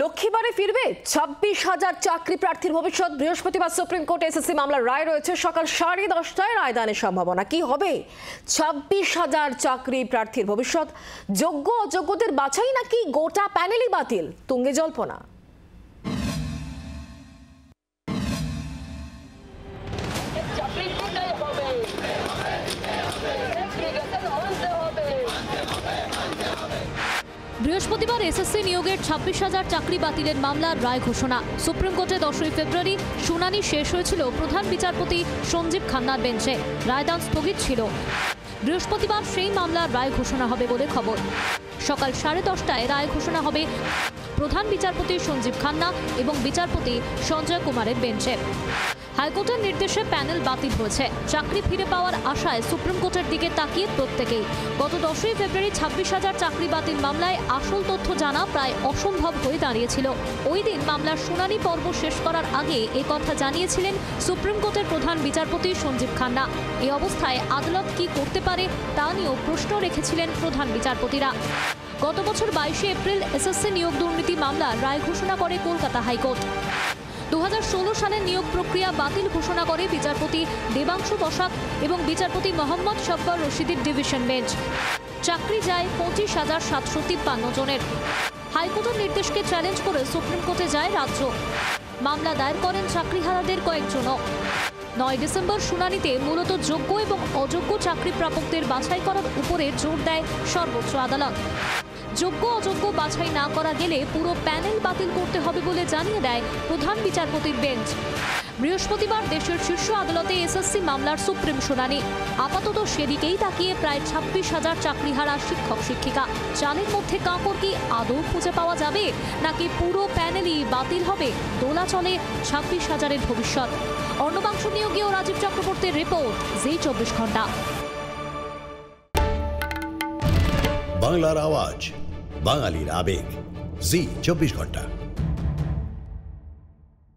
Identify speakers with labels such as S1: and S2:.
S1: লক্ষ্মীবারে ফিরবে 26,000 চাকরি প্রার্থীর ভবিষ্যৎ। বৃহস্পতিবার সুপ্রিম কোর্টে এসএসসি মামলার রায় রয়েছে। সকাল 10:30টায় রায়দানের সম্ভাবনা। কি হবে 26,000 চাকরি প্রার্থীর ভবিষ্যৎ? যোগ্য অযোগ্যদের বাছাই নাকি গোটা প্যানেলই বাতিল? তুঙ্গে জল্পনা।
S2: বৃহস্পতিবার এসএসসি নিয়োগের 26,000 চাকরি বাতিলের মামলার রায় ঘোষণা। সুপ্রিম কোর্টে 10ই ফেব্রুয়ারি শুনানি শেষ হয়েছিল প্রধান বিচারপতি সঞ্জীব খান্নার বেঞ্চে। রায়দান স্থগিত ছিল। বৃহস্পতিবার সেই মামলার রায় ঘোষণা হবে বলে খবর। সকাল 10:30টায় রায় ঘোষণা হবে প্রধান বিচারপতি সঞ্জীব খান্না এবং বিচারপতি সঞ্জয় কুমারের বেঞ্চে। হাইকোর্টের নির্দেশে প্যানেল বাতিল হয়েছে। চাকরি ফিরে পাওয়ার আশায় সুপ্রিম কোর্টের দিকে তাকিয়ে প্রত্যেকেই। গত 10ই ফেব্রুয়ারি 26,000 চাকরি বাতিল মামলায় আসল তথ্য জানা প্রায় অসম্ভব হয়ে দাঁড়িয়েছিল। ওই দিন মামলার শুনানি পর্ব শেষ করার আগে কথা জানিয়েছিলেন সুপ্রিম কোর্টের প্রধান বিচারপতি সঞ্জীব খান্না। এই অবস্থায় আদালত কি করতে পারে তা নিয়েও প্রশ্ন রেখেছিলেন প্রধান বিচারপতিরা। গত বছর 22শে এপ্রিল এসএসসি নিয়োগ দুর্নীতি মামলার রায় ঘোষণা করে কলকাতা হাইকোর্ট। 2016 সালের নিয়োগ প্রক্রিয়া বাতিল ঘোষণা করে বিচারপতি দেবাংশু বসাক এবং বিচারপতি মোহাম্মদ শব্বর রশিদের ডিভিশন বেঞ্চ। চাকরি যায় 25,753 জনের। হাইকোর্টের নির্দেশকে চ্যালেঞ্জ করে সুপ্রিম কোর্টে যায় রাজ্য। মামলা দায়ের করেন চাকরিহারাদের কয়েকজনও। 9 ডিসেম্বর শুনানিতে মূলত যোগ্য এবং অযোগ্য চাকরি প্রাপকদের বাছাই করার উপরে জোর দেয় সর্বোচ্চ আদালত। যোগ্য অযোগ্য বাছাই না করা গেলে পুরো প্যানেল বাতিল করতে হবে বলে জানিয়ে দেয় প্রধান বিচারপতির বেঞ্চ। বৃহস্পতিবার দেশের শীর্ষ আদালতে এসএসসি মামলার সুপ্রিম শুনানি। আপাতত সেদিকেই তাকিয়ে প্রায় 26,000 চাকরিহারা শিক্ষক শিক্ষিকা। চালের মধ্যে কাঁকড় কি আদৌ খুঁজে পাওয়া যাবে, নাকি পুরো প্যানেলই বাতিল হবে? দোলা চলে 26,000-এর ভবিষ্যৎ। অর্ণবাংশ নিয়োগী ও রাজীব চক্রবর্তীর রিপোর্ট, জি 24 ঘন্টা।
S3: বাংলার আওয়াজ, বাঙালির আবেগ, জি 24 ঘন্টা।